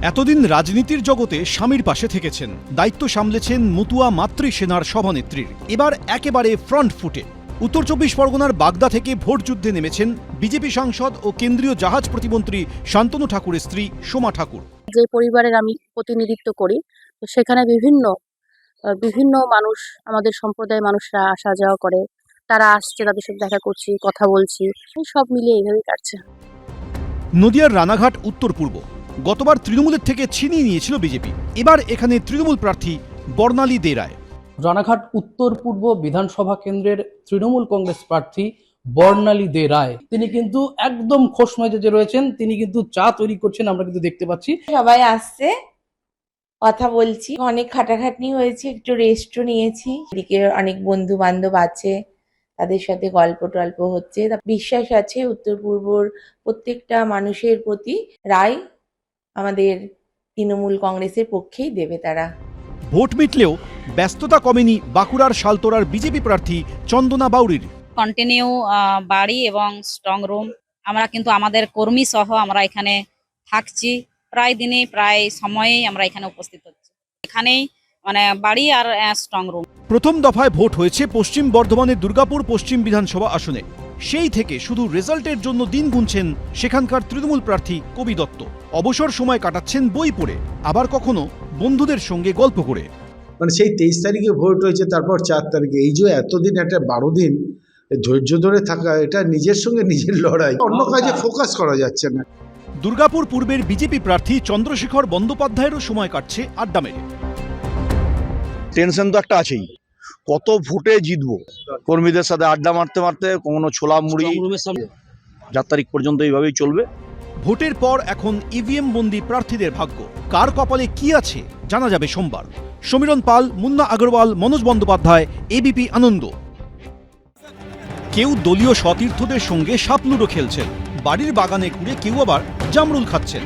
এতদিন রাজনীতির জগতে স্বামীর পাশে থেকেছেন, দায়িত্ব সামলেছেন মতুয়া মাতৃ সেনার সভানেত্রীর। এবার একেবারে ফ্রন্ট ফুটে উত্তর ২৪ পরগনার বাগদা থেকে ভোট যুদ্ধে নেমেছেন বিজেপি সাংসদ ও কেন্দ্রীয় জাহাজ প্রতিমন্ত্রী শান্তনু ঠাকুরের স্ত্রী সোমা ঠাকুর। যে পরিবারের আমি প্রতিনিধিত্ব করি, তো সেখানে বিভিন্ন মানুষ, আমাদের সম্প্রদায়ের মানুষরা আসা যাওয়া করে, তারা আসছে, তাদের সাথে দেখা করছি, কথা বলছি, সব মিলিয়ে এইভাবেই কাটছে। নদিয়ার রানাঘাট উত্তর পূর্ব গতবার তৃণমূলের থেকে ছিনিয়ে নিয়েছিল বিজেপি, এবার এখানে তৃণমূল প্রার্থী বর্ণালী দে রায়। রানাঘাট উত্তর পূর্ব বিধানসভা কেন্দ্রের তৃণমূল কংগ্রেস প্রার্থী বর্ণালী দে রায়, তিনি কিন্তু একদম খোশ মেজাজে রয়েছেন। তিনি কিন্তু চা তৈরি করছেন, আমরা কিন্তু দেখতে পাচ্ছি। সবাই আসছে, কথা বলছি, অনেক খাটাখাটনি হয়েছে, একটু রেস্টও নিয়েছি। এদিকে অনেক বন্ধু বান্ধব আছে, তাদের সাথে গল্প টল্প হচ্ছে। বিশ্বাস আছে উত্তর পূর্বর প্রত্যেকটা মানুষের প্রতি রায় আমাদের তৃণমূল কংগ্রেসের পক্ষেই দেবে তারা। ভোট মিটলেও ব্যস্ততা কমেনি বাঁকুড়ার শালতোরার বিজেপি প্রার্থী চন্দনা বাউরির। কন্টিনিউ বাড়ি এবং স্ট্রং রুম, আমরা কিন্তু আমাদের কর্মী সহ আমরা এখানে থাকছি, প্রায় দিনে প্রায় সময়েই আমরা এখানে উপস্থিত হচ্ছি। এখানেই বাড়ি আর স্ট্রং রুম। প্রথম দফায় ভোট হয়েছে পশ্চিম বর্ধমানের দুর্গাপুর পশ্চিম বিধানসভা আসনে। সেই থেকে শুধু রেজাল্টের জন্য দিন গুনছেন সেখানকার তৃণমূল প্রার্থী কবি দত্ত। অবসর সময় কাটাচ্ছেন বই পড়ে, আবার কখনো বন্ধুদের সঙ্গে গল্প করে। সেই 23 তারিখে ভোট হয়েছে, তারপর 4 তারিখে, এই যে এতদিন, একটা 12 দিন ধৈর্য ধরে থাকা, এটা নিজের সঙ্গে নিজের লড়াই, অন্য কাজে ফোকাস করা যাচ্ছে না। দুর্গাপুর পূর্বের বিজেপি প্রার্থী চন্দ্রশেখর বন্দ্যোপাধ্যায়েরও সময় কাটছে আড্ডা মেরে। টেনশন তো একটা আছেই, কত ভোটে জিতবো, কর্মীদের সাথে আড্ডা মারতে মারতে, কোনো ছোলা মুড়ি, 4 তারিখ পর্যন্ত এইভাবেই চলবে। ভোটের পর এখন ইভিএম বন্দি প্রার্থীদের ভাগ্য, কার কপালে কি আছে জানা যাবে সোমবার। সমীরণ পাল, মুন্না আগরওয়াল, মনোজ বন্দ্যোপাধ্যায়, এবিপি আনন্দ। কেউ দলীয় সতীর্থদের সঙ্গে সাপলুডো খেলছেন, বাড়ির বাগানে ঘুরে কেউ আবার জামরুল খাচ্ছেন,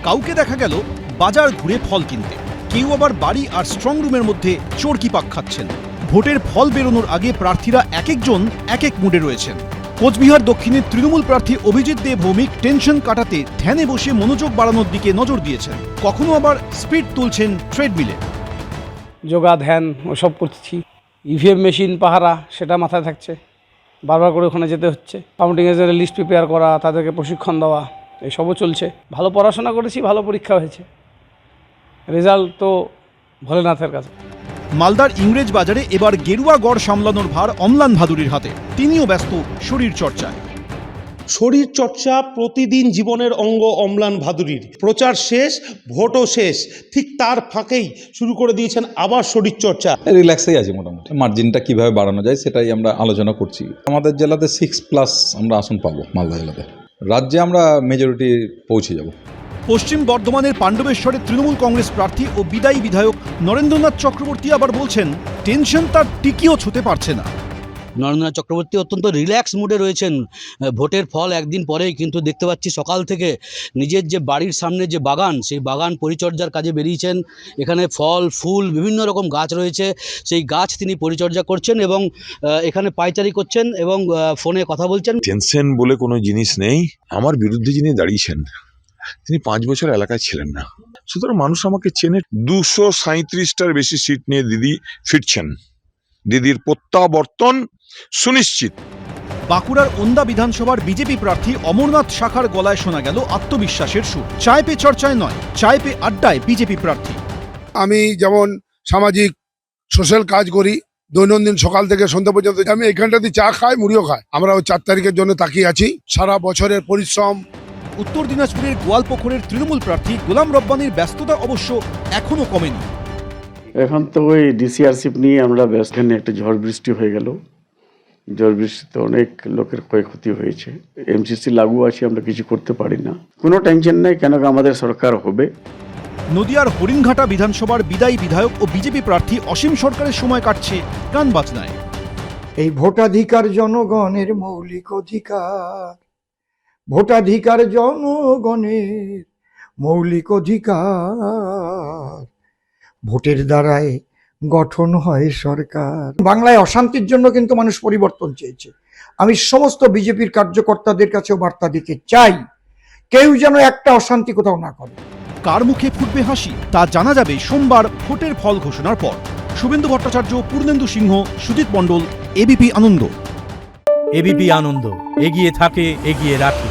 কাউকে দেখা গেল বাজার ঘুরে ফল কিনতে, কেউ আবার বাড়ি আর স্ট্রং রুমের মধ্যে চড়কি পাক খাচ্ছেন। ভোটের ফল বেরোনোর আগে প্রার্থীরা এক একজন এক এক মুডে রয়েছেন। কোচবিহার দক্ষিণের তৃণমূল প্রার্থী অভিজিৎ দে ভৌমিক টেনশন কাটাতে ধ্যানে বসে মনোযোগ বাড়ানোর দিকে নজর দিয়েছেন, কখনো আবার স্পিড তুলছেন ট্রেডমিলে। যোগা ধ্যান ওসব করছি, ইভিএম মেশিন পাহারা সেটা মাথায় থাকছে, বারবার করে ওখানে যেতে হচ্ছে, কাউন্টিং এজেন্টের লিস্ট প্রিপেয়ার করা, তাদেরকে প্রশিক্ষণ দেওয়া, এসবও চলছে। ভালো পড়াশোনা করেছি, ভালো পরীক্ষা হয়েছে, রেজাল্ট তো ভোলেনাথের কাছে। মালদার ইংরেজ বাজারে এবার গেরুয়া গড় সামলানোর ভার অম্লান ভাদুরীর হাতে, তিনিও ব্যস্ত শরীর চর্চায়। শরীর চর্চা প্রতিদিন জীবনের অঙ্গ অম্লান ভাদুরীর। প্রচার শেষ, ভোটও শেষ, ঠিক তার ফাঁকেই শুরু করে দিয়েছেন আবার শরীর চর্চা। রিল্যাক্সেই আছে মোটামুটি, মার্জিনটা কিভাবে বাড়ানো যায় সেটাই আমরা আলোচনা করছি। আমাদের জেলাতে 6+ আমরা আসন পাবো, মালদা জেলাতে। রাজ্যে আমরা মেজরিটি পৌঁছে যাব। পশ্চিম বর্ধমানের পাণ্ডবেশ্বরের তৃণমূল কংগ্রেস প্রার্থী ও বিদায়ী বিধায়ক নরেন্দ্রনাথ চক্রবর্তী আবার বলছেন টেনশন তার টিকিও ছুঁতে পারছে না। নরেন্দ্রনাথ চক্রবর্তী অত্যন্ত রিল্যাক্স মুডে রয়েছেন। ভোটের ফল একদিন পরেই কিন্তু দেখতে পাচ্ছি সকাল থেকে নিজের যে বাড়ির সামনে যে বাগান, সেই বাগান পরিচর্যার কাজে বেরিয়েছেন। এখানে ফল ফুল বিভিন্ন রকম গাছ রয়েছে, সেই গাছ তিনি পরিচর্যা করছেন এবং এখানে পাইচারি করছেন এবং ফোনে কথা বলছেন। টেনশন বলে কোনো জিনিস নেই। আমার বিরুদ্ধে যিনি দাঁড়িয়েছেন তিনি 5 বছর এলাকায় ছিলেন না, সুতরাং মানুষ আমাকে চেনে। 237টার বেশি সিট নিয়ে দিদি ফিরছেন, দিদির প্রত্যাবর্তন সুনিশ্চিত। বাঁকুড়ার ওন্দা বিধানসভার বিজেপি প্রার্থী অমরনাথ শাখার গলায় শোনা গেল আত্মবিশ্বাসের সুর। চায় পে চর্চায় নয়, চায় পে আড্ডায় বিজেপি প্রার্থী। আমি যেমন সামাজিক সোশ্যাল কাজ করি, দৈনন্দিন সকাল থেকে সন্ধ্যা পর্যন্ত আমি এখানটাতে চা খাই, মুড়িও খাই। আমরা 4 তারিখের জন্য তাকিয়ে আছি। সারা বছরের পরিশ্রম। উত্তর দিনাজপুরের গোয়ালপুকুরের তৃণমূল প্রার্থী গোলাম রব্বানির ব্যস্ততা অবশ্য এখনো কমেনি। এখন তো ওই ডিসিআরসিপ নিয়ে আমরা ব্যস্ত। এখানে একটা ঝড় বৃষ্টি হয়ে গেল, ঝড় বৃষ্টিতে অনেক লোকের ক্ষয়ক্ষতি হয়েছে। এমসিসি লাগু আছে, আমরা কিছু করতে পারি না। কোনো টেনশন নেই, কেন আমাদের সরকার হবে। নদিয়ার হরিণঘাটা বিধানসভার বিদায়ী বিধায়ক ও বিজেপি প্রার্থী অসীম সরকারের সময় কাটছে গান বাজনায়। এই ভোটাধিকার জনগণের মৌলিক অধিকার, ভোটাধিকার জনগণের মৌলিক অধিকার, ভোটের দ্বারাই গঠন হয় সরকার। বাংলায় অশান্তির জন্য কিন্তু মানুষ পরিবর্তন চেয়েছে। আমি সমস্ত বিজেপির কার্যকর্তাদের কাছেও বার্তা দিতে চাই, কেউ যেন একটা অশান্তি কোথাও না করে। কার মুখে ফুটবে হাসি তা জানা যাবে সোমবার ভোটের ফল ঘোষণার পর। শুভেন্দু ভট্টাচার্য, পূর্ণেন্দু সিংহ, সুজিত মণ্ডল, এবিপি আনন্দ। এবিপি আনন্দ, এগিয়ে থাকে, এগিয়ে রাখে।